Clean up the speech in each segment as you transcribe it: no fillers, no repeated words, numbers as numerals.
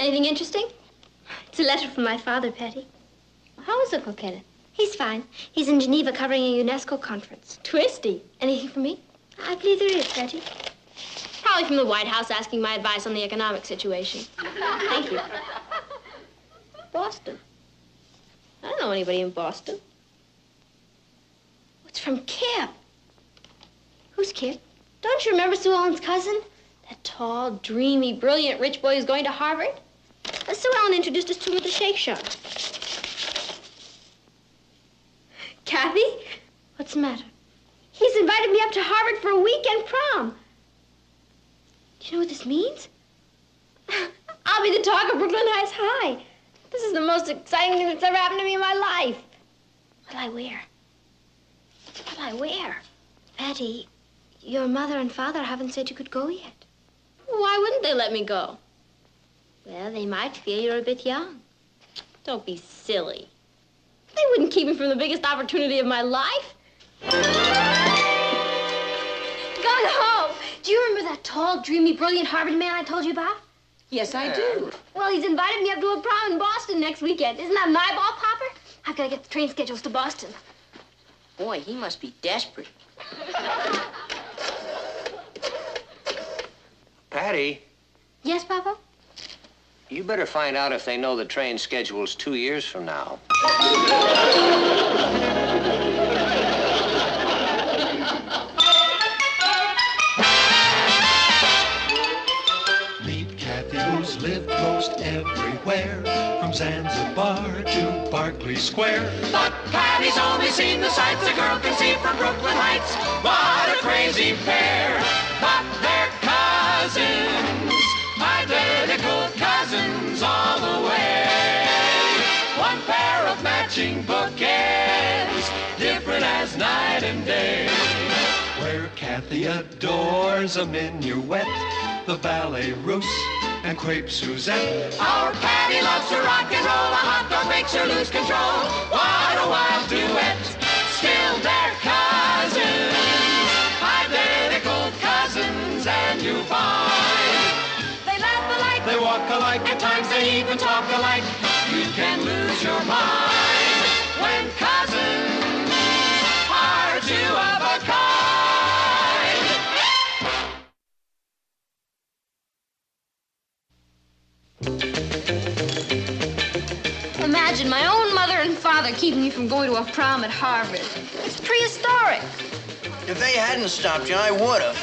Anything interesting? It's a letter from my father, Patty. How is Uncle Kenneth? He's fine. He's in Geneva covering a UNESCO conference. Twisty. Anything for me? I believe there is, Patty. Probably from the White House asking my advice on the economic situation. Thank you. Boston. I don't know anybody in Boston. It's from Kip. Who's Kip? Don't you remember Sue Ellen's cousin? That tall, dreamy, brilliant rich boy who's going to Harvard? Sue Ellen introduced us to him at the Shake Shack. Kathy? What's the matter? He's invited me up to Harvard for a weekend prom. Do you know what this means? I'll be the talk of Brooklyn Heights High. This is the most exciting thing that's ever happened to me in my life. What'll I wear? What'll I wear? Patty, your mother and father haven't said you could go yet. Why wouldn't they let me go? Well, they might feel you're a bit young. Don't be silly. They wouldn't keep me from the biggest opportunity of my life. Going home. Do you remember that tall, dreamy, brilliant Harvard man I told you about? Yes, I do. Well, he's invited me up to a prom in Boston next weekend. Isn't that my ball popper? I've got to get the train schedules to Boston. Boy, he must be desperate. Patty, Yes, Papa? you better find out if they know the train schedule's 2 years from now. Meet Kathy, who's lived most everywhere, from Zanzibar to Berkeley Square. But Patty's only seen the sights a girl can see from Brooklyn Heights. What a crazy pair. But they're cousins, identical cousins all the way. One pair of matching bookends, different as night and day. Where Kathy adores a minuet, the ballet russe, and crepe Suzette. Our Patty loves to rock and roll, a hot dog makes her lose control. What a wild duet, still they're cousins, identical cousins, and you find they laugh alike, They walk alike, at times they even talk alike. You can lose your mind when cousins are two of a kind. Imagine my own mother and father keeping me from going to a prom at Harvard. It's prehistoric. If they hadn't stopped you, I would have.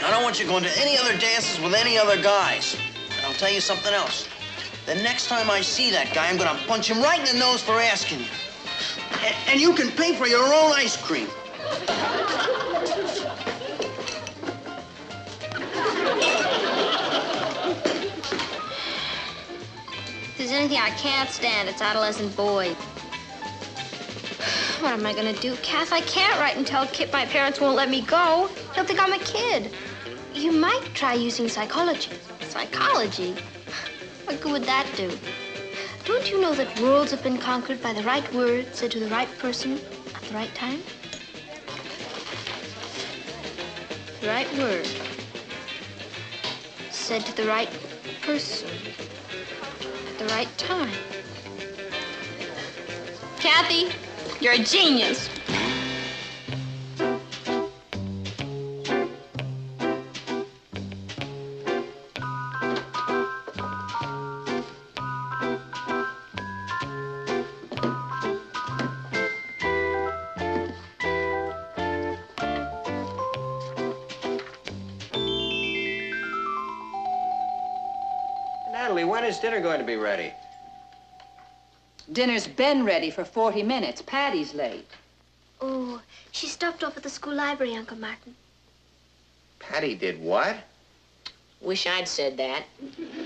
I don't want you going to any other dances with any other guys. And I'll tell you something else. The next time I see that guy, I'm gonna punch him right in the nose for asking you. And you can pay for your own ice cream. If there's anything I can't stand, it's adolescent boys. What am I gonna do, Kath? I can't write and tell Kip my parents won't let me go. He'll think I'm a kid. You might try using psychology. Psychology? What good would that do? Don't you know that worlds have been conquered by the right word said to the right person at the right time? The right word said to the right person at the right time. Kathy, you're a genius. Natalie, when is dinner going to be ready? Dinner's been ready for 40 minutes. Patty's late. Oh, she stopped off at the school library, Uncle Martin. Patty did what? Wish I'd said that. You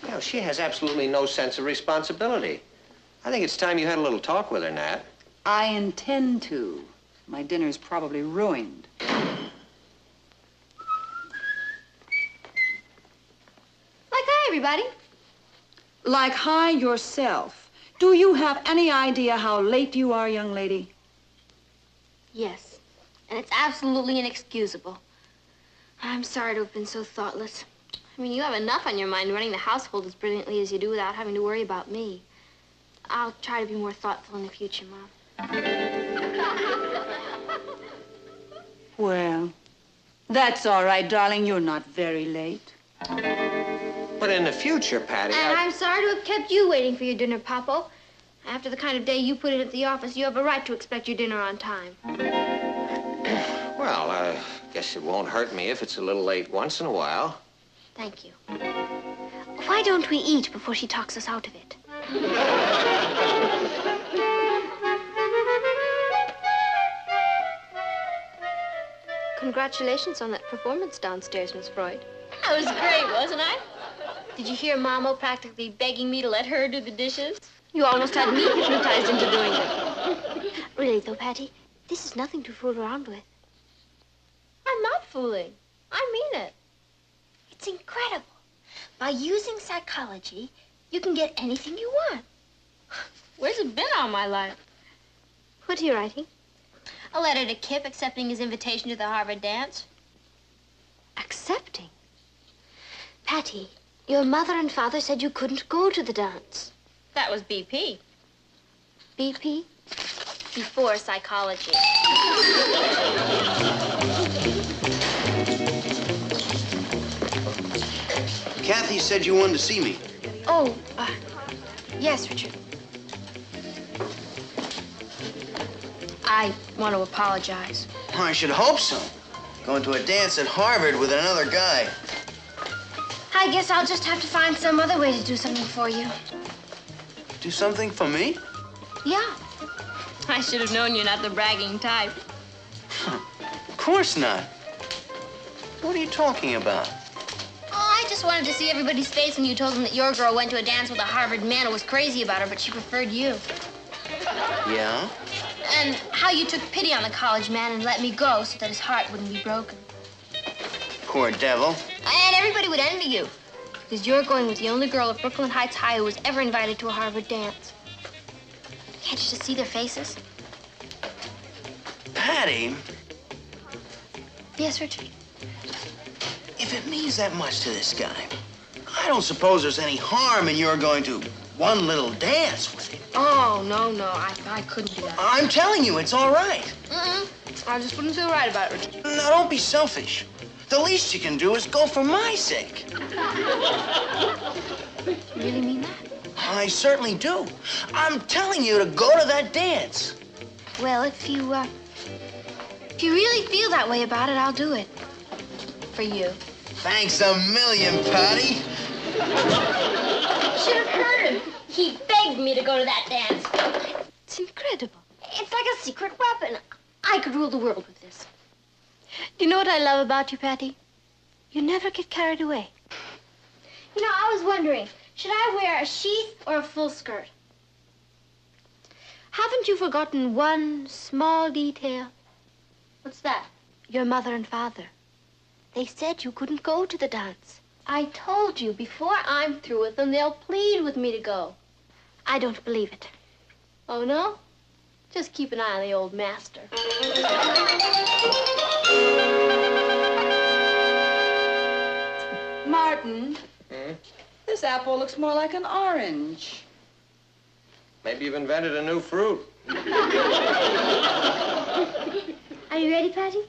know, she has absolutely no sense of responsibility. I think it's time you had a little talk with her, Nat. I intend to. My dinner's probably ruined. Like, hi, everybody. Like, hi yourself. Do you have any idea how late you are, young lady? Yes, and it's absolutely inexcusable. I'm sorry to have been so thoughtless. I mean, you have enough on your mind running the household as brilliantly as you do without having to worry about me. I'll try to be more thoughtful in the future, Mom. Well, that's all right, darling. You're not very late. But in the future, Patty, And I'm sorry to have kept you waiting for your dinner, Popo. After the kind of day you put in at the office, you have a right to expect your dinner on time. Well, I guess it won't hurt me if it's a little late once in a while. Thank you. Why don't we eat before she talks us out of it? Congratulations on that performance downstairs, Miss Freud. That was great, wasn't I? Did you hear Mamo practically begging me to let her do the dishes? You almost had me hypnotized into doing it. Really, though, Patty, this is nothing to fool around with. I'm not fooling. I mean it. It's incredible. By using psychology, you can get anything you want. Where's it been all my life? What are you writing? A letter to Kip accepting his invitation to the Harvard dance. Accepting? Patty, your mother and father said you couldn't go to the dance. That was BP. BP? Before psychology. Kathy said you wanted to see me. Oh, yes, Richard. I want to apologize. Well, I should hope so. Going to a dance at Harvard with another guy. I guess I'll just have to find some other way to do something for you. Do something for me? Yeah. I should have known you're not the bragging type. Of course not. What are you talking about? Oh, I just wanted to see everybody's face when you told them that your girl went to a dance with a Harvard man who was crazy about her, but she preferred you. Yeah? And how you took pity on the college man and let me go so that his heart wouldn't be broken. Poor devil. And everybody would envy you, because you're going with the only girl at Brooklyn Heights High who was ever invited to a Harvard dance. Can't you just see their faces? Patty, Yes, Richard? if it means that much to this guy, I don't suppose there's any harm in your going to one little dance with him. Oh, no, I couldn't do that. I'm telling you, it's all right. I just wouldn't feel right about it, Richard. Now, don't be selfish. The least you can do is go for my sake. You really mean that? I certainly do. I'm telling you to go to that dance. Well, if you really feel that way about it, I'll do it. For you. Thanks a million, Patty. You should have heard him. He begged me to go to that dance. It's incredible. It's like a secret weapon. I could rule the world with this. Do you know what I love about you, Patty? You never get carried away. You know, I was wondering, should I wear a sheath or a full skirt? Haven't you forgotten one small detail? What's that? Your mother and father. They said you couldn't go to the dance. I told you, before I'm through with them, they'll plead with me to go. I don't believe it. Oh, no? Just keep an eye on the old master. Martin, this apple looks more like an orange. Maybe you've invented a new fruit. Are you ready, Patty?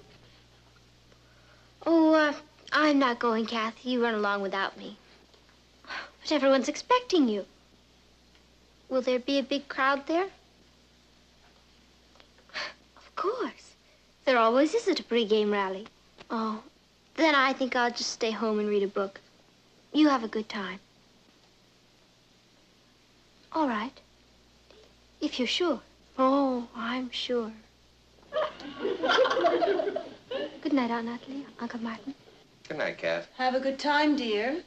Oh, I'm not going, Kathy. You run along without me. But everyone's expecting you. Will there be a big crowd there? Of course. There always is at a pre-game rally. Oh, then I think I'll just stay home and read a book. You have a good time. All right. If you're sure. Oh, I'm sure. Good night, Aunt Natalie, Uncle Martin. Good night, Kath. Have a good time, dear.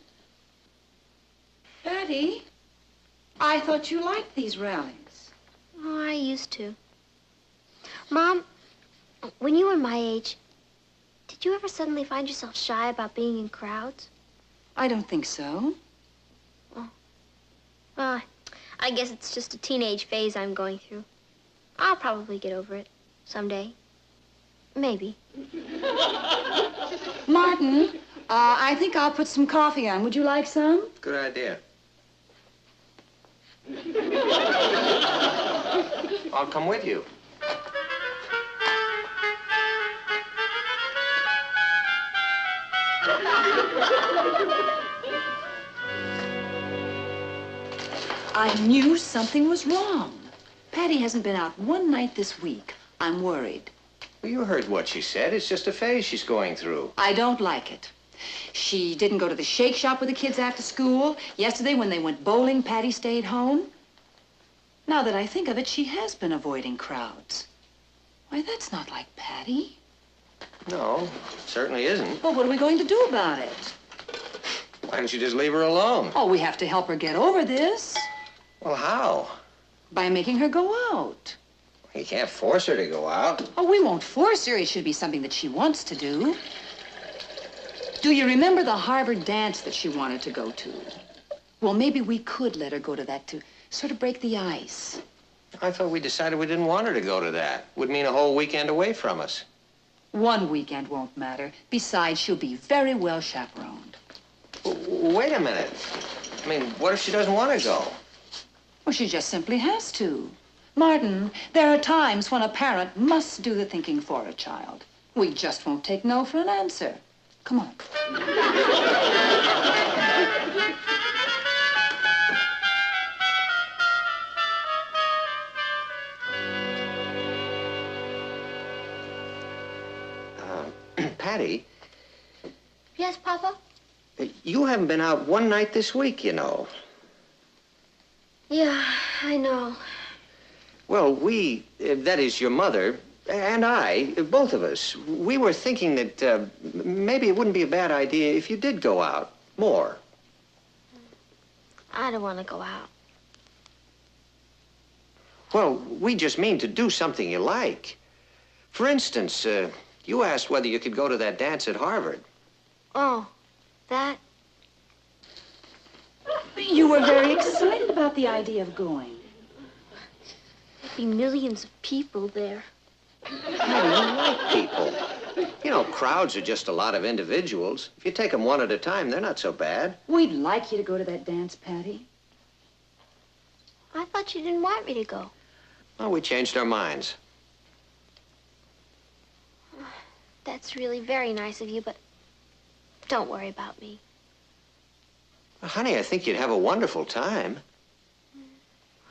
Patty, I thought you liked these rallies. Oh, I used to. Mom, when you were my age, did you ever suddenly find yourself shy about being in crowds? I don't think so. Well, I guess it's just a teenage phase I'm going through. I'll probably get over it someday. Maybe. Martin, I think I'll put some coffee on. Would you like some? Good idea. I'll come with you. I knew something was wrong. Patty hasn't been out one night this week. I'm worried. Well, you heard what she said. It's just a phase she's going through. I don't like it. She didn't go to the shake shop with the kids after school. Yesterday, when they went bowling, Patty stayed home. Now that I think of it, she has been avoiding crowds. Why, that's not like Patty. No, certainly isn't. Well, what are we going to do about it? Why don't you just leave her alone? Oh, we have to help her get over this. Well, how? By making her go out. You can't force her to go out. Oh, we won't force her. It should be something that she wants to do. Do you remember the Harvard dance that she wanted to go to? Well, maybe we could let her go to that to sort of break the ice. I thought we decided we didn't want her to go to that. Would mean a whole weekend away from us. One weekend won't matter. Besides, she'll be very well chaperoned. Wait a minute. I mean, what if she doesn't want to go? Well, she just simply has to. Martin, there are times when a parent must do the thinking for a child. We just won't take no for an answer. Come on. Patty, Yes, Papa? you haven't been out one night this week, you know. Yeah, I know. Well, that is your mother, and I, both of us, we were thinking that maybe it wouldn't be a bad idea if you did go out more. I don't want to go out. Well, we just mean to do something you like. For instance, you asked whether you could go to that dance at Harvard. Oh, that? You were very excited about the idea of going. There'd be millions of people there. No, you like people. You know, crowds are just a lot of individuals. If you take them one at a time, they're not so bad. We'd like you to go to that dance, Patty. I thought you didn't want me to go. Well, we changed our minds. That's really very nice of you, but don't worry about me. Honey, I think you'd have a wonderful time.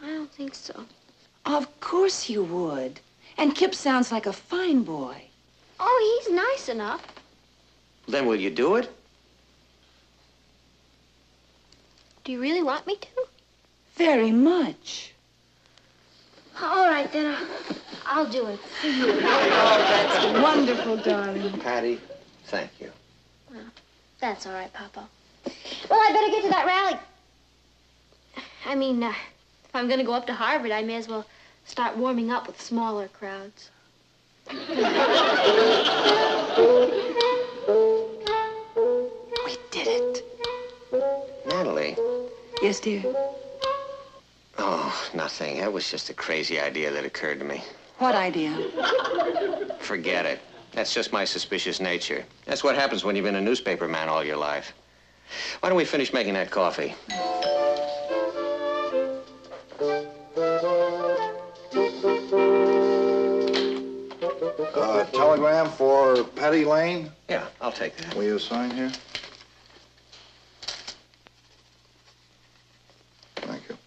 I don't think so. Of course you would. And Kip sounds like a fine boy. Oh, he's nice enough. Then will you do it? Do you really want me to? Very much. All right, then I'll do it. Oh, that's wonderful, darling. Patty, thank you. Well, that's all right, Papa. Well, I better get to that rally. I mean, if I'm going to go up to Harvard, I may as well start warming up with smaller crowds. We did it. Natalie. Yes, dear? Oh, nothing. That was just a crazy idea that occurred to me. What idea? Forget it. That's just my suspicious nature. That's what happens when you've been a newspaper man all your life. Why don't we finish making that coffee? Telegram for Patty Lane. Yeah, I'll take that. Will you sign here? Thank you.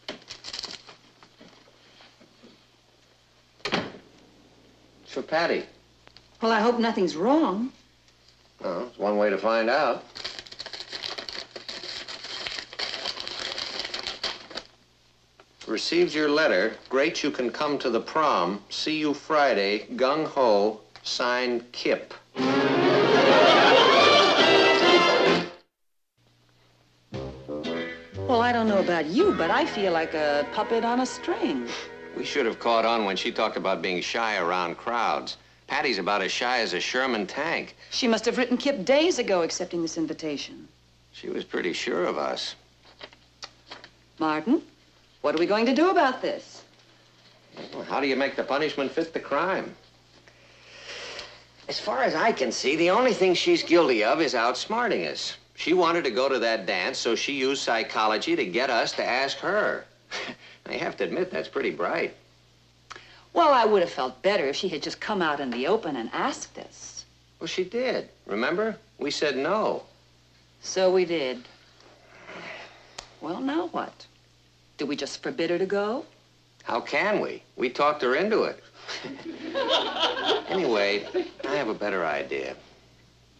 It's for Patty. Well, I hope nothing's wrong. Oh, it's one way to find out. Received your letter. Great you can come to the prom. See you Friday. Gung ho. Signed, Kip. Well, I don't know about you, but I feel like a puppet on a string. We should have caught on when she talked about being shy around crowds. Patty's about as shy as a Sherman tank. She must have written Kip days ago accepting this invitation. She was pretty sure of us. Martin, what are we going to do about this? Well, how do you make the punishment fit the crime? As far as I can see, the only thing she's guilty of is outsmarting us. She wanted to go to that dance, so she used psychology to get us to ask her. I have to admit, that's pretty bright. Well, I would have felt better if she had just come out in the open and asked us. Well, she did. Remember? We said no. So we did. Well, now what? Do we just forbid her to go? How can we? We talked her into it. Anyway, I have a better idea.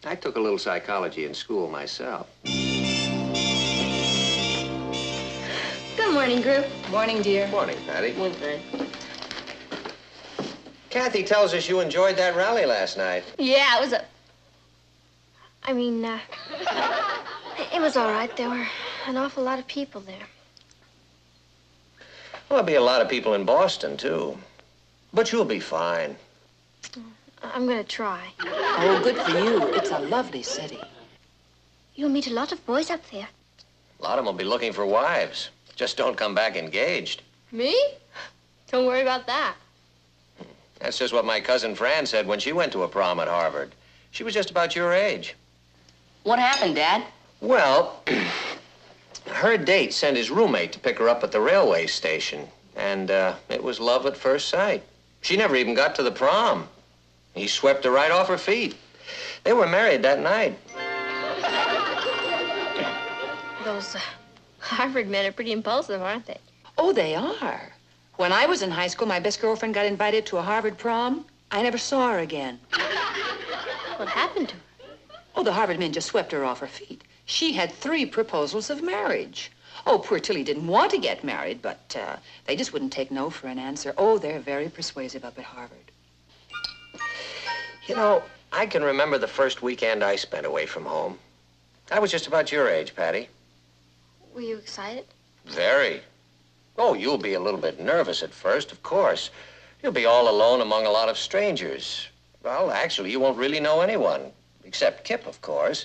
I took a little psychology in school myself. Good morning, group. Morning, dear. Morning, Patty. Morning. Kathy tells us you enjoyed that rally last night. Yeah, it was it was all right. There were an awful lot of people there. Well, there'll be a lot of people in Boston, too. But you'll be fine. I'm gonna try. Oh, good for you. It's a lovely city. You'll meet a lot of boys up there. A lot of them will be looking for wives. Just don't come back engaged. Me? Don't worry about that. That's just what my cousin Fran said when she went to a prom at Harvard. She was just about your age. What happened, Dad? Well, her date sent his roommate to pick her up at the railway station. And it was love at first sight. She never even got to the prom. He swept her right off her feet. They were married that night. Those Harvard men are pretty impulsive, aren't they? Oh, they are. When I was in high school, my best girlfriend got invited to a Harvard prom. I never saw her again. What happened to her? Oh, the Harvard men just swept her off her feet. She had 3 proposals of marriage. Oh, poor Tilly didn't want to get married, but they just wouldn't take no for an answer. Oh, they're very persuasive up at Harvard. You know, I can remember the first weekend I spent away from home. I was just about your age, Patty. Were you excited? Very. Oh, you'll be a little bit nervous at first, of course. You'll be all alone among a lot of strangers. Well, actually, you won't really know anyone, except Kip, of course.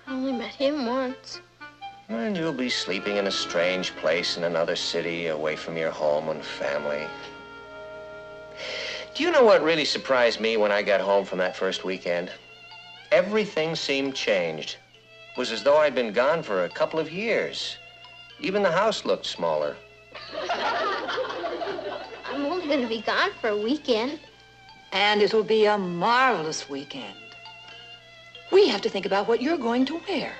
I only met him once. And you'll be sleeping in a strange place in another city, away from your home and family. Do you know what really surprised me when I got home from that first weekend? Everything seemed changed. It was as though I'd been gone for a couple of years. Even the house looked smaller. I'm only going to be gone for a weekend. And it'll be a marvelous weekend. We have to think about what you're going to wear.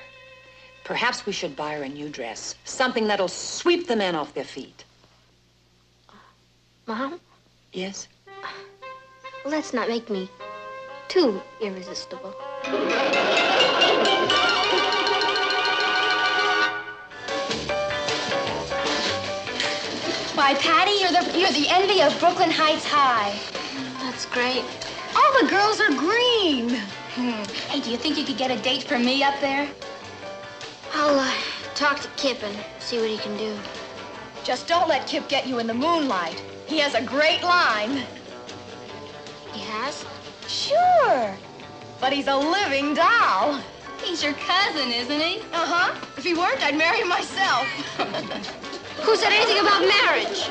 Perhaps we should buy her a new dress, something that'll sweep the men off their feet. Mom, Yes? let's not make me too irresistible. Why, Patty, you're the envy of Brooklyn Heights High. That's great. All the girls are green. Hey, do you think you could get a date for me up there? I'll talk to Kip and see what he can do. Just don't let Kip get you in the moonlight. He has a great line. He has? Sure. But he's a living doll. He's your cousin, isn't he? Uh-huh. If he weren't, I'd marry him myself. Who said anything about marriage?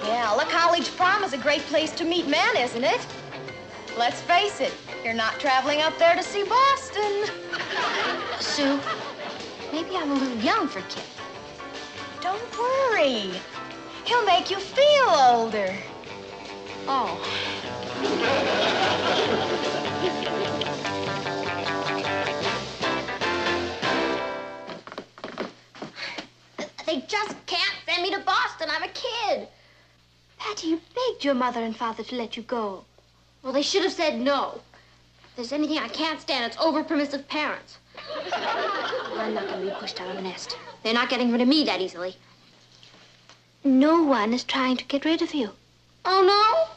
Yeah, La College Prom is a great place to meet men, isn't it? Let's face it, you're not traveling up there to see Boston. Sue, maybe I'm a little young for Kip. Don't worry. He'll make you feel older. Oh. They just can't send me to Boston. I'm a kid. Patty, you begged your mother and father to let you go. Well, they should have said no. If there's anything I can't stand, it's over-permissive parents. Well, I'm not going to be pushed out of the nest. They're not getting rid of me that easily. No one is trying to get rid of you. Oh, no?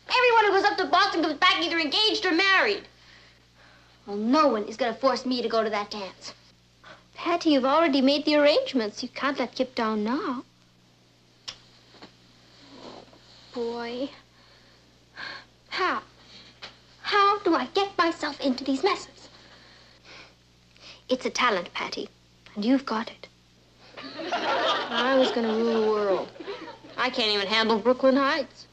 Everyone who goes up to Boston comes back either engaged or married. Well, no one is going to force me to go to that dance. Patty, you've already made the arrangements. You can't let Kip down now. Boy. How? How do I get myself into these messes? It's a talent, Patty, and you've got it. I was going to rule the world. I can't even handle Brooklyn Heights.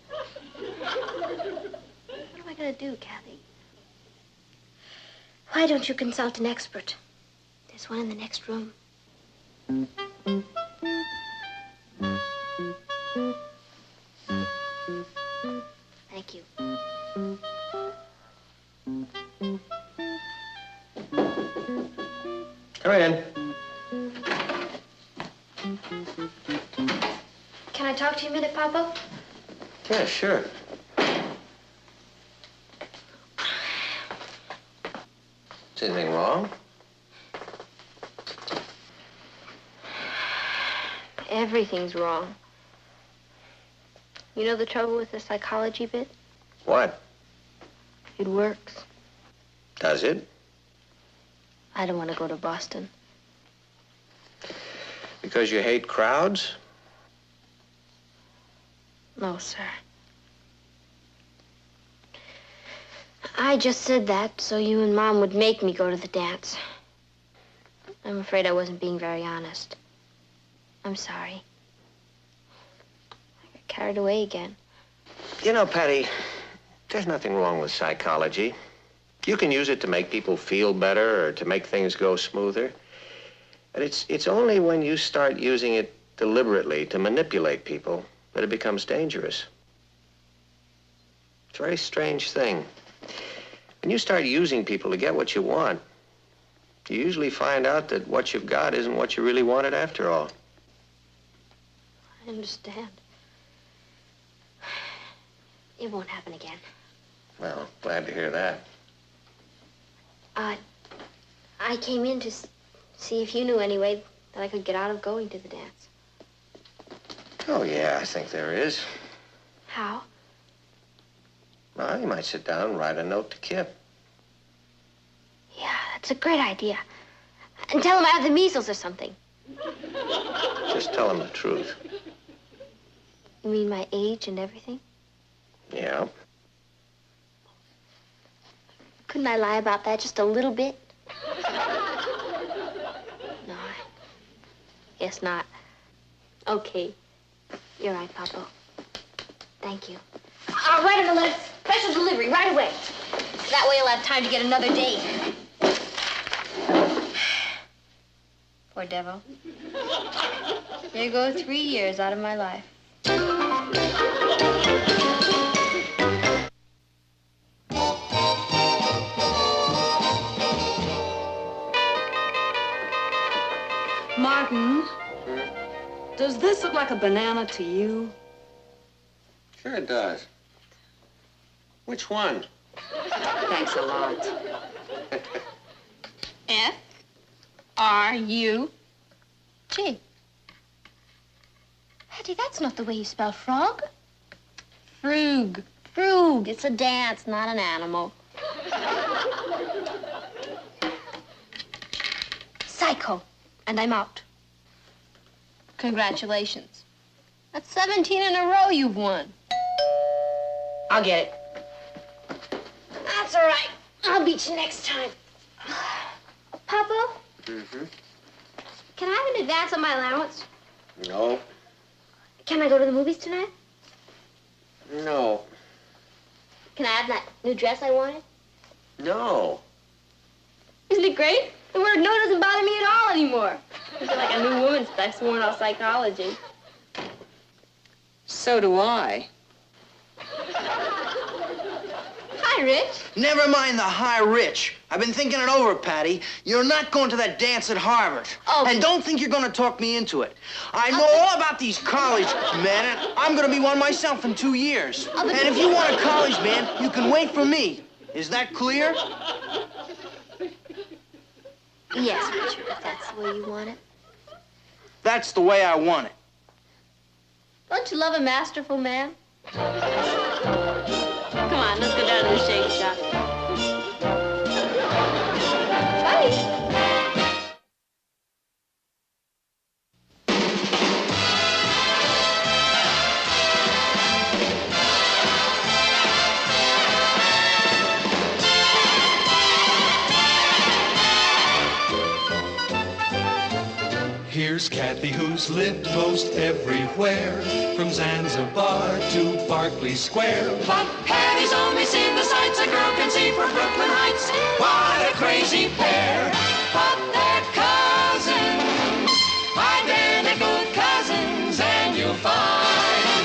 What am I going to do, Kathy? Why don't you consult an expert? There's one in the next room. Thank you. Come in. Can I talk to you a minute, Papa? Yeah, sure. Is anything wrong? Everything's wrong. You know the trouble with the psychology bit? What? It works. Does it? I don't want to go to Boston. Because you hate crowds? No, sir. I just said that so you and Mom would make me go to the dance. I'm afraid I wasn't being very honest. I'm sorry. I got carried away again. You know, Patty, there's nothing wrong with psychology. You can use it to make people feel better or to make things go smoother. But it's only when you start using it deliberately to manipulate people that it becomes dangerous. It's a very strange thing. When you start using people to get what you want, you usually find out that what you've got isn't what you really wanted after all. I understand. It won't happen again. Well, glad to hear that. I came in to see if you knew any way that I could get out of going to the dance. Oh, yeah, I think there is. How? Well, you might sit down and write a note to Kip. Yeah, that's a great idea. And tell him I have the measles or something. Just tell him the truth. You mean my age and everything? Yeah. Couldn't I lie about that just a little bit? No, I guess not. Okay. You're right, Papa. Thank you. I'll write him a special delivery right away. That way he'll have time to get another date. Poor devil. There go 3 years out of my life. Martin, does this look like a banana to you? Sure it does. Which one? Thanks a lot. F-R-U-G. Patty, that's not the way you spell frog. Frug. Frug. It's a dance, not an animal. Psycho. And I'm out. Congratulations. That's 17 in a row you've won. I'll get it. That's all right. I'll beat you next time. Papa? Mm-hmm. Can I have an advance on my allowance? No. Can I go to the movies tonight? No. Can I have that new dress I wanted? No. Isn't it great? The word no doesn't bother me at all anymore. I feel like a new woman since I've sworn off psychology. So do I. Hi, Rich. Never mind the high rich. I've been thinking it over, Patty. You're not going to that dance at Harvard. Oh. And don't think you're going to talk me into it. I know all about these college men, and I'm going to be one myself in 2 years. Oh, but And if you want a college man, you can wait for me. Is that clear? Yes, Richard, if that's the way you want it. That's the way I want it. Don't you love a masterful man? Come on, let's go down to the shake shop. Bye. Here's Kathy, who's lived most everywhere, from Zanzibar to Berkeley Square. But Patty's only seen the sights a girl can see from Brooklyn Heights. What a crazy pair, but they're cousins, identical cousins, and you'll find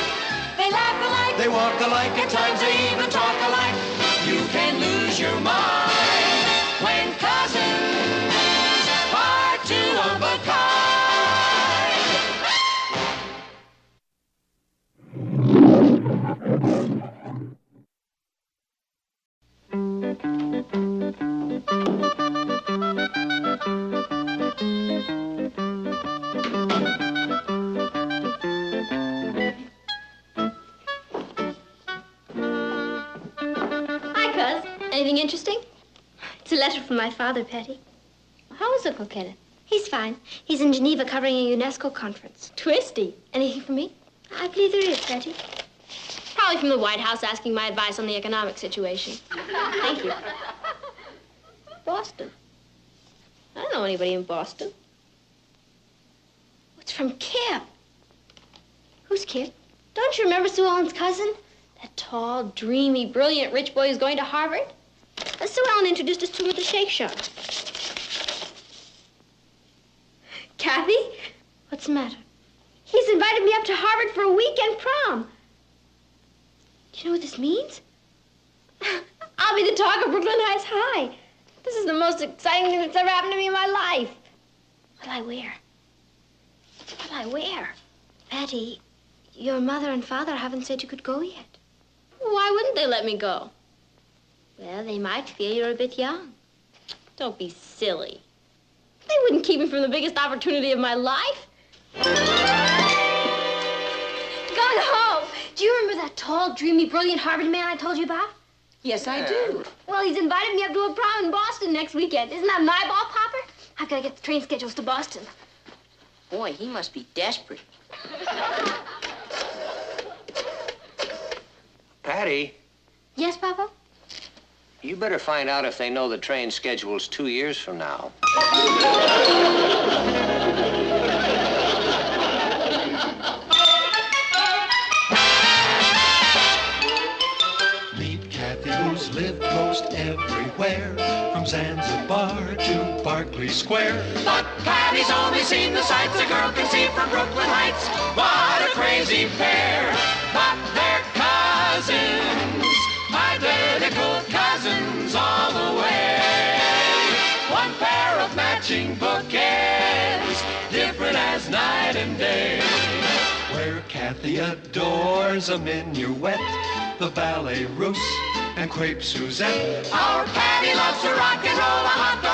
they laugh alike, They walk alike, at times they even talk alike. You can lose your mind when cousins are two of a kind. Hi, Cuz. Anything interesting? It's a letter from my father, Patty. How is Uncle Kenneth? He's fine. He's in Geneva covering a UNESCO conference. Twisty. Anything for me? I believe there is, Patty. Probably from the White House asking my advice on the economic situation. Thank you. Boston. I don't know anybody in Boston. It's from Kip. Who's Kip? Don't you remember Sue Ellen's cousin? That tall, dreamy, brilliant rich boy who's going to Harvard? Sue Ellen introduced us to him at the Shake Shack. Kathy? What's the matter? He's invited me up to Harvard for a weekend prom. Do you know what this means? I'll be the talk of Brooklyn Heights High. This is the most exciting thing that's ever happened to me in my life. What'll I wear? What'll I wear? Patty, your mother and father haven't said you could go yet. Why wouldn't they let me go? Well, they might feel you're a bit young. Don't be silly. They wouldn't keep me from the biggest opportunity of my life. Gone home. Do you remember that tall, dreamy, brilliant Harvard man I told you about? Yes, I do. Well, he's invited me up to a prom in Boston next weekend. Isn't that my ball popper? I've got to get the train schedules to Boston. Boy, he must be desperate. Patty, Yes, Papa? you better find out if they know the train schedule's 2 years from now. meet Kathy, who's lived most everywhere, from Zanzibar to Berkeley Square. But Patty's only seen the sights a girl can see from Brooklyn Heights. What a crazy pair, but they're cousins, identical cousins all the way. One pair of matching bookends, different as night and day. Where Kathy adores a minuet, the ballet russe, and crepe Suzette. Our Patty loves to rock and roll a hot dog.